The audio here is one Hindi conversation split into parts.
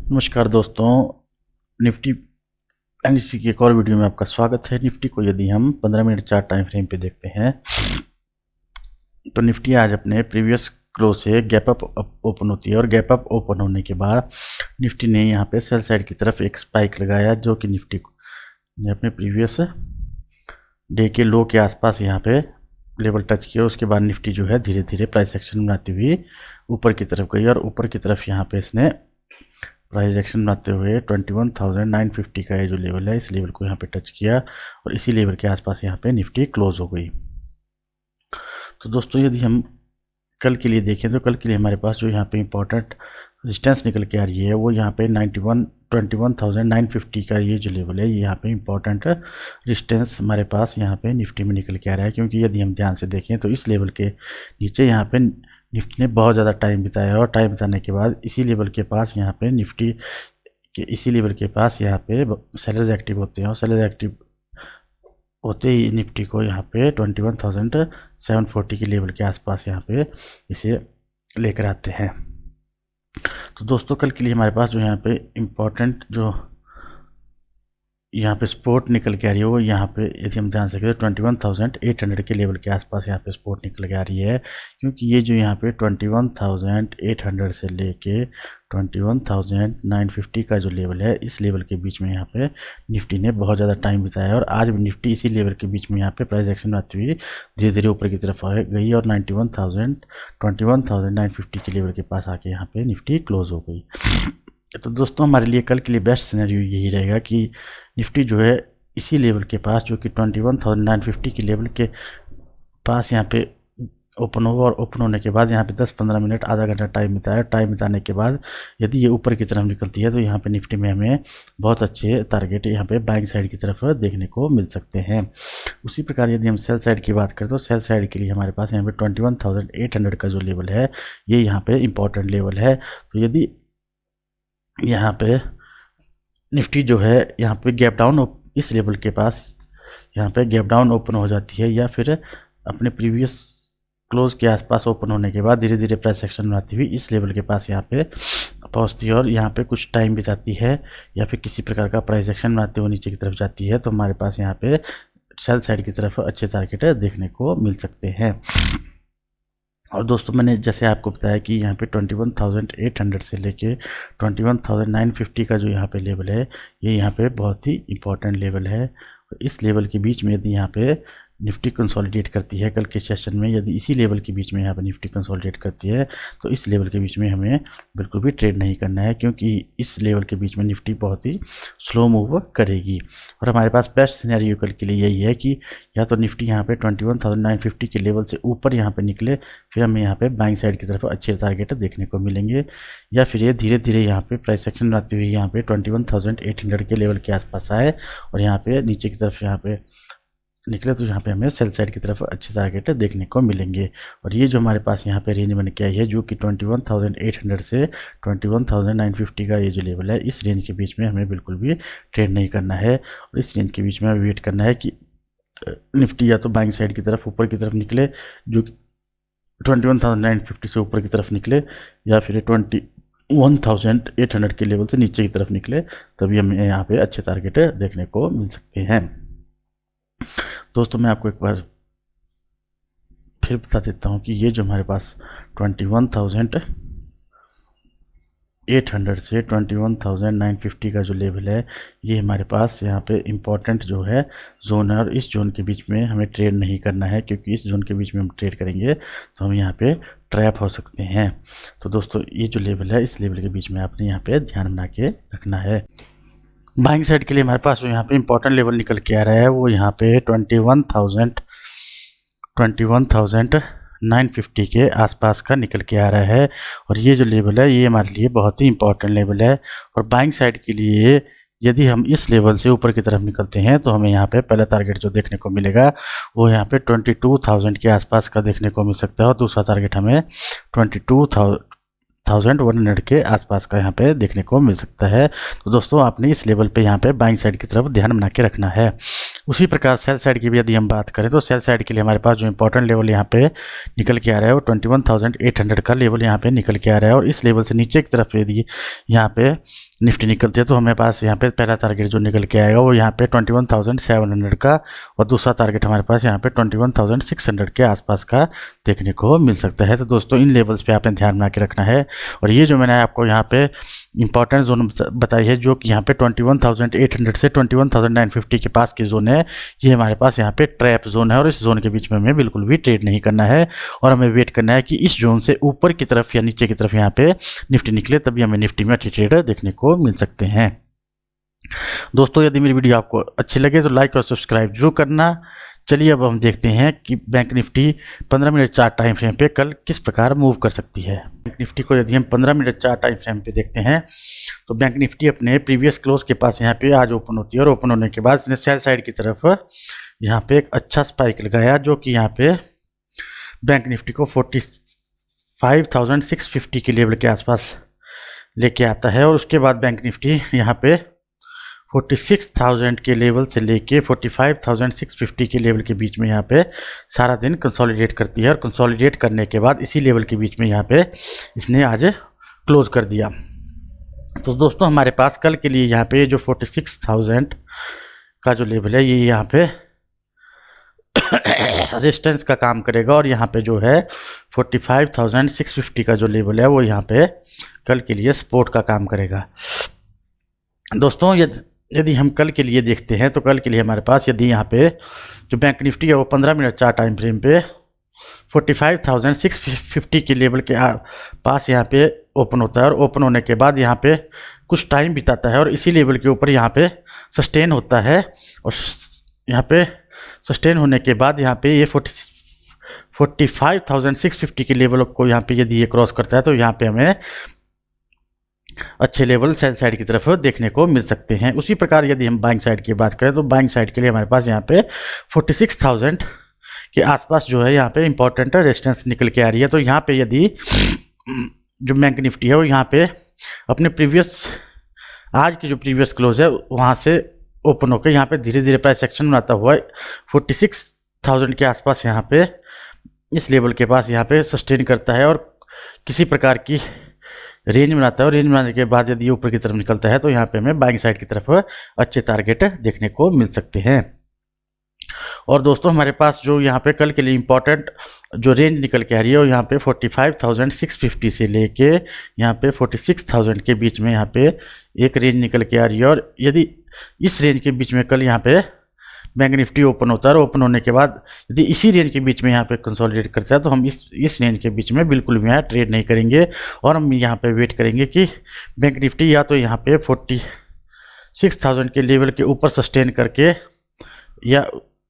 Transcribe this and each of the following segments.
नमस्कार दोस्तों, निफ्टी एनएससी की एक और वीडियो में आपका स्वागत है। निफ्टी को यदि हम 15 मिनट चार्ट टाइम फ्रेम पे देखते हैं तो निफ्टी आज अपने प्रीवियस क्लोज से गैप अप ओपन होती है और गैप अप ओपन होने के बाद निफ्टी ने यहाँ पे सेल साइड की तरफ एक स्पाइक लगाया जो कि निफ्टी ने अपने प्रीवियस डे के लो के आसपास यहाँ पे लेवल टच किया। उसके बाद निफ्टी जो है धीरे धीरे प्राइस एक्शन बनाती हुई ऊपर की तरफ गई और ऊपर की तरफ यहाँ पे इसने प्राइस एक्शन बनाते हुए 21,950 का ये जो लेवल है इस लेवल को यहाँ पे टच किया और इसी लेवल के आसपास यहाँ पे निफ्टी क्लोज हो गई। तो दोस्तों यदि हम कल के लिए देखें तो कल के लिए हमारे पास जो यहाँ पे इंपॉर्टेंट रेजिस्टेंस निकल के आ रही है वो यहाँ पे 21,950 का ये जो लेवल है ये यहाँ पे इंपॉर्टेंट रेजिस्टेंस हमारे पास यहाँ पे निफ्टी में निकल के आ रहा है। क्योंकि यदि हम ध्यान से देखें तो इस लेवल के नीचे यहाँ पे निफ्टी ने बहुत ज़्यादा टाइम बिताया और टाइम बिताने के बाद इसी लेवल के पास यहाँ पे निफ्टी के इसी लेवल के पास यहाँ पे सेलर्स एक्टिव होते हैं और सेलर्स एक्टिव होते ही निफ्टी को यहाँ पे 21,740 के लेवल के आसपास यहाँ पे इसे लेकर आते हैं। तो दोस्तों कल के लिए हमारे पास जो यहाँ पे इम्पोर्टेंट जो यहाँ पे सपोर्ट निकल के आ रही है वो यहाँ पे यदि हम ध्यान से करें 21,800 के लेवल के आसपास यहाँ पे सपोर्ट निकल के आ रही है। क्योंकि ये जो यहाँ पे 21,800 से लेके 21,950 का जो लेवल है इस लेवल के बीच में यहाँ पे निफ्टी ने बहुत ज़्यादा टाइम बिताया और आज भी निफ्टी इसी लेवल के बीच में यहाँ पे प्राइस एक्शन आती हुई धीरे धीरे ऊपर की तरफ गई और 21,950 के लेवल के पास आके यहाँ पे निफ्टी क्लोज हो गई। तो दोस्तों हमारे लिए कल के लिए बेस्ट सिनेरियो यही रहेगा कि निफ्टी जो है इसी लेवल के पास जो कि 21,950 के लेवल के पास यहाँ पे ओपन हो और ओपन होने के बाद यहाँ पे 10-15 मिनट आधा घंटा टाइम बिताया। टाइम बिताने के बाद यदि ये ऊपर की तरफ निकलती है तो यहाँ पे निफ्टी में हमें बहुत अच्छे टारगेट यहाँ पे बाइंग साइड की तरफ देखने को मिल सकते हैं। उसी प्रकार यदि हम सेल साइड की बात करें तो सेल साइड के लिए हमारे पास यहाँ पे 21,800 का जो लेवल है ये यहाँ पे इम्पॉर्टेंट लेवल है। तो यदि यहाँ पे निफ्टी जो है यहाँ पे गैप डाउन इस लेवल के पास यहाँ पे गैप डाउन ओपन हो जाती है या फिर अपने प्रीवियस क्लोज के आसपास ओपन होने के बाद धीरे धीरे प्राइस एक्शन बनाती हुई इस लेवल के पास यहाँ पे पहुँचती है और यहाँ पे कुछ टाइम बिताती है या फिर किसी प्रकार का प्राइस एक्शन बनाते हुए नीचे की तरफ जाती है तो हमारे पास यहाँ पे सेल साइड की तरफ अच्छे टारगेट देखने को मिल सकते हैं। और दोस्तों मैंने जैसे आपको बताया कि यहाँ पे 21,800 से लेके 21,950 का जो यहाँ पे लेवल है ये यहाँ पे बहुत ही इम्पोर्टेंट लेवल है। इस लेवल के बीच में यदि यहाँ पे निफ्टी कंसोलिडेट करती है कल के सेशन में, यदि इसी लेवल के बीच में यहाँ पे निफ्टी कंसोलिडेट करती है तो इस लेवल के बीच में हमें बिल्कुल भी ट्रेड नहीं करना है। क्योंकि इस लेवल के बीच में निफ्टी बहुत ही स्लो मूव करेगी और हमारे पास बेस्ट सिनेरियो कल के लिए यही है कि या तो निफ्टी यहाँ पे 21,950 के लेवल से ऊपर यहाँ पे निकले फिर हमें यहाँ पे बाइंग साइड की तरफ अच्छे टारगेट देखने को मिलेंगे या फिर ये धीरे धीरे यहाँ पे प्राइस एक्शन बनाते हुए यहाँ पे 21,800 के लेवल के आसपास आए और यहाँ पे नीचे की तरफ यहाँ पे निकले तो यहाँ पे हमें सेल साइड की तरफ अच्छे टारगेट देखने को मिलेंगे। और ये जो हमारे पास यहाँ पे रेंज बन के आई है जो कि 21,800 से 21,950 का ये जो लेवल है इस रेंज के बीच में हमें बिल्कुल भी ट्रेड नहीं करना है और इस रेंज के बीच में हमें वेट करना है कि निफ्टी या तो बाइंग साइड की तरफ ऊपर की तरफ निकले जो 21,950 से ऊपर की तरफ निकले या फिर 21,800 के लेवल से नीचे की तरफ निकले तभी हमें यहाँ पे अच्छे टारगेट देखने को मिल सकते हैं। दोस्तों मैं आपको एक बार फिर बता देता हूँ कि ये जो हमारे पास 21,800 से 21,950 का जो लेवल है ये हमारे पास यहाँ पे इम्पोर्टेंट जो है जोन है और इस जोन के बीच में हमें ट्रेड नहीं करना है। क्योंकि इस जोन के बीच में हम ट्रेड करेंगे तो हम यहाँ पे ट्रैप हो सकते हैं। तो दोस्तों ये जो लेवल है इस लेवल के बीच में आपने यहाँ पे ध्यान बना के रखना है। बाइंग साइड के लिए हमारे पास जो यहाँ पे इंपॉर्टेंट लेवल निकल के आ रहा है वो यहाँ पे 21,950 के आसपास का निकल के आ रहा है और ये जो लेवल है ये हमारे लिए बहुत ही इंपॉर्टेंट लेवल है। और बाइंग साइड के लिए यदि हम इस लेवल से ऊपर की तरफ निकलते हैं तो हमें यहाँ पे पहला टारगेट जो देखने को मिलेगा वो यहाँ पे 22,000 के आसपास का देखने को मिल सकता है और दूसरा टारगेट हमें 22,100 के आसपास का यहाँ पे देखने को मिल सकता है। तो दोस्तों आपने इस लेवल पे यहाँ पे बाइंग साइड की तरफ ध्यान बना के रखना है। उसी प्रकार सेल साइड की भी यदि हम बात करें तो सेल साइड के लिए हमारे पास जो इंपॉर्टेंट लेवल यहाँ पे निकल के आ रहा है वो 21,800 का लेवल यहाँ पे निकल के आ रहा है और इस लेवल से नीचे की तरफ यदि यहाँ पे निफ्टी निकलती है तो हमारे पास यहाँ पे पहला टारगेट जो निकल के आएगा वो यहाँ पे 21,700 का, और दूसरा टारगेट हमारे पास यहाँ पे 21,600 के आसपास का देखने को मिल सकता है। तो दोस्तों इन लेवल्स पे आपने ध्यान बना के रखना है। और ये जो मैंने आपको यहाँ पे इंपॉर्टेंट जोन बताई है जो कि यहाँ पे 21,800 से 21,950 के पास की जोन है, ये हमारे पास यहाँ पे ट्रैप जोन है और इस जोन के बीच में हमें बिल्कुल भी ट्रेड नहीं करना है और हमें वेट करना है कि इस जोन से ऊपर की तरफ या नीचे की तरफ यहाँ पे निफ्टी निकले, तभी हमें निफ्टी में अच्छी ट्रेड देखने को मिल सकते हैं। दोस्तों यदि मेरी वीडियो आपको अच्छी लगे तो लाइक और सब्सक्राइब जरूर करना। चलिए अब हम देखते हैं कि bank Nifty 15 minute chart time frame पे कल किस प्रकार मूव कर सकती है। बैंक निफ्टी को यदि हम 15 मिनट चार्ट टाइम फ्रेम पे देखते हैं तो बैंक निफ्टी अपने प्रीवियस क्लोज के पास यहाँ पे आज ओपन होती है और ओपन होने के बाद इसने सेल साइड की तरफ यहाँ पे एक अच्छा स्पाइक लगाया जो कि यहाँ पे बैंक निफ्टी को 45,650 के लेवल के आसपास लेके आता है। और उसके बाद बैंक निफ्टी यहाँ पे 46,000 के लेवल से लेके 45,650 के लेवल के बीच में यहाँ पे सारा दिन कंसोलिडेट करती है और कंसोलिडेट करने के बाद इसी लेवल के बीच में यहाँ पे इसने आज क्लोज कर दिया। तो दोस्तों हमारे पास कल के लिए यहाँ पे जो 46,000 का जो लेवल है ये यहाँ पे रेजिस्टेंस का काम करेगा और यहाँ पे जो है 45,650 का जो लेवल है वो यहाँ पे कल के लिए सपोर्ट का काम करेगा। दोस्तों यदि हम कल के लिए देखते हैं तो कल के लिए हमारे पास यदि यहाँ पे जो बैंक निफ्टी है वो 15 मिनट चार्ट टाइम फ्रेम पे 45,650 के लेवल के पास यहाँ पे ओपन होता है और ओपन होने के बाद यहाँ पे कुछ टाइम बिताता है और इसी लेवल के ऊपर यहाँ पे सस्टेन होता है और यहाँ पे सस्टेन होने के बाद यहाँ पे ये 45,650 के लेवल को यहाँ पे यदि ये क्रॉस करता है तो यहाँ पे हमें अच्छे लेवल सेल साइड की तरफ देखने को मिल सकते हैं। उसी प्रकार यदि हम बाइंग साइड की बात करें तो बाइंग साइड के लिए हमारे पास यहाँ पे 46,000 के आसपास जो है यहाँ पे इंपॉर्टेंट रेजिस्टेंस निकल के आ रही है। तो यहाँ पे यदि जो बैंक निफ्टी है वो यहाँ पे अपने आज की जो प्रीवियस क्लोज है वहाँ से ओपन होकर यहाँ पे धीरे धीरे प्राइस एक्शन बनाता हुआ 46,000 के आसपास यहाँ पे इस लेवल के पास यहाँ पे सस्टेन करता है और किसी प्रकार की रेंज बनाता है और रेंज बनाने के बाद यदि ऊपर की तरफ निकलता है तो यहाँ पे हमें बाइंग साइड की तरफ अच्छे टारगेट देखने को मिल सकते हैं। और दोस्तों हमारे पास जो यहाँ पे कल के लिए इम्पोर्टेंट जो रेंज निकल के आ रही है वो यहाँ पे 45,650 से लेके यहाँ पे 46,000 के बीच में यहाँ पे एक रेंज निकल के आ रही है। और यदि इस रेंज के बीच में कल यहाँ पे बैंक निफ्टी ओपन होता है और ओपन होने के बाद यदि इसी रेंज के बीच में यहाँ पे कंसोलिडेट करता है तो हम इस रेंज के बीच में बिल्कुल भी यहाँ ट्रेड नहीं करेंगे और हम यहाँ पे वेट करेंगे कि बैंक निफ्टी या तो यहाँ पे 46,000 के लेवल के ऊपर सस्टेन करके या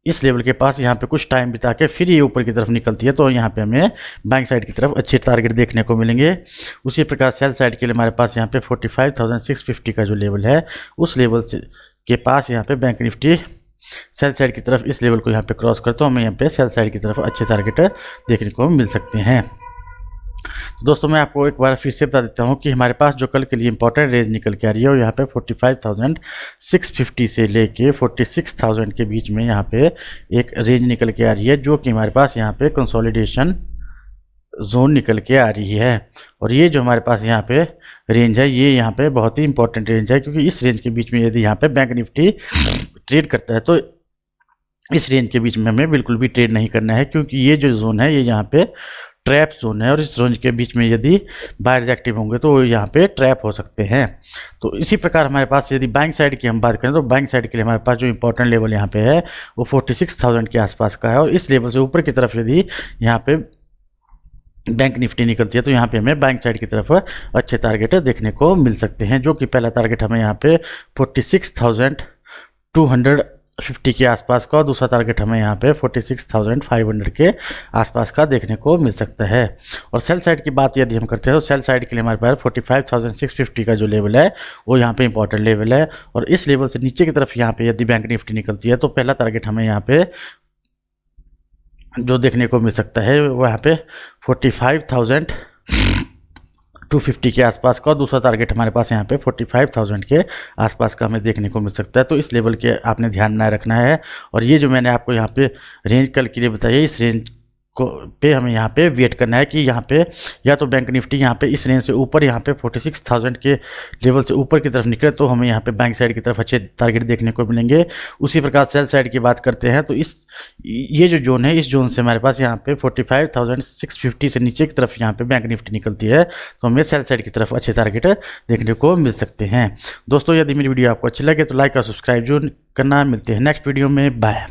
इस लेवल के पास यहाँ पे कुछ टाइम बिता के फिर ये ऊपर की तरफ निकलती है तो यहाँ पे हमें बैंक साइड की तरफ अच्छे टारगेट देखने को मिलेंगे। उसी प्रकार सेल साइड के लिए हमारे पास यहाँ पे 45,650 का जो लेवल है उस लेवल से के पास यहाँ पे बैंक निफ्टी सेल साइड की तरफ इस लेवल को यहाँ पे क्रॉस कर तो हमें यहाँ पे सेल साइड की तरफ अच्छे टारगेट देखने को मिल सकते हैं। दोस्तों मैं आपको एक बार फिर से बता देता हूँ कि हमारे पास जो कल के लिए इंपॉर्टेंट रेंज निकल के आ रही है और यहाँ पे 45,650 से लेके 46,000 के बीच में यहाँ पे एक रेंज निकल के आ रही है जो कि हमारे पास यहाँ पे कंसोलिडेशन जोन निकल के आ रही है। और ये जो हमारे पास यहाँ पे रेंज है ये यहाँ पे बहुत ही इंपॉर्टेंट रेंज है क्योंकि इस रेंज के बीच में यदि यहाँ पे बैंक निफ्टी ट्रेड करता है तो इस रेंज के बीच में हमें बिल्कुल भी ट्रेड नहीं करना है क्योंकि ये जो जोन है ये यहाँ पे ट्रैप जोन है और इस जोन के बीच में यदि बायर्स एक्टिव होंगे तो यहाँ पे ट्रैप हो सकते हैं। तो इसी प्रकार हमारे पास यदि बैंक साइड की हम बात करें तो बैंक साइड के लिए हमारे पास जो इंपॉर्टेंट लेवल यहाँ पे है वो 46,000 के आसपास का है और इस लेवल से ऊपर की तरफ यदि यहाँ पे बैंक निफ्टी निकलती है तो यहाँ पे हमें बैंक साइड की तरफ अच्छे टारगेट देखने को मिल सकते हैं जो कि पहला टारगेट हमें यहाँ पे 46,250 के आसपास का और दूसरा टारगेट हमें यहाँ पे 46,500 के आसपास का देखने को मिल सकता है। और सेल साइड की बात यदि हम करते हैं तो सेल साइड के लिए हमारे पास 45,650 का जो लेवल है वो यहाँ पे इंपॉर्टेंट लेवल है और इस लेवल से नीचे की तरफ यहाँ पे यदि बैंक निफ्टी निकलती है तो पहला टारगेट हमें यहाँ पे जो देखने को मिल सकता है वो यहाँ पे 45,250 के आसपास का और दूसरा टारगेट हमारे पास यहाँ पे 45,000 के आसपास का हमें देखने को मिल सकता है। तो इस लेवल के आपने ध्यान न रखना है। और ये जो मैंने आपको यहाँ पे रेंज कल के लिए बताई है इस रेंज पे हमें यहाँ पे वेट करना है कि यहाँ पे या तो बैंक निफ्टी यहाँ पे इस रेंज से ऊपर यहाँ पे 46,000 के लेवल से ऊपर की तरफ निकले तो हमें यहाँ पे बैंक साइड की तरफ अच्छे टारगेट देखने को मिलेंगे। उसी प्रकार सेल साइड की बात करते हैं तो ये जो जोन है, इस जोन से हमारे पास यहाँ पे 45,650 से नीचे की तरफ यहाँ पे बैंक निफ्टी निकलती है तो हमें सेल साइड की तरफ अच्छे टारगेट देखने को मिल सकते हैं। दोस्तों, यदि मेरी वीडियो आपको अच्छी लगे तो लाइक और सब्सक्राइब जरूर करना। मिलते हैं नेक्स्ट वीडियो में। बाय।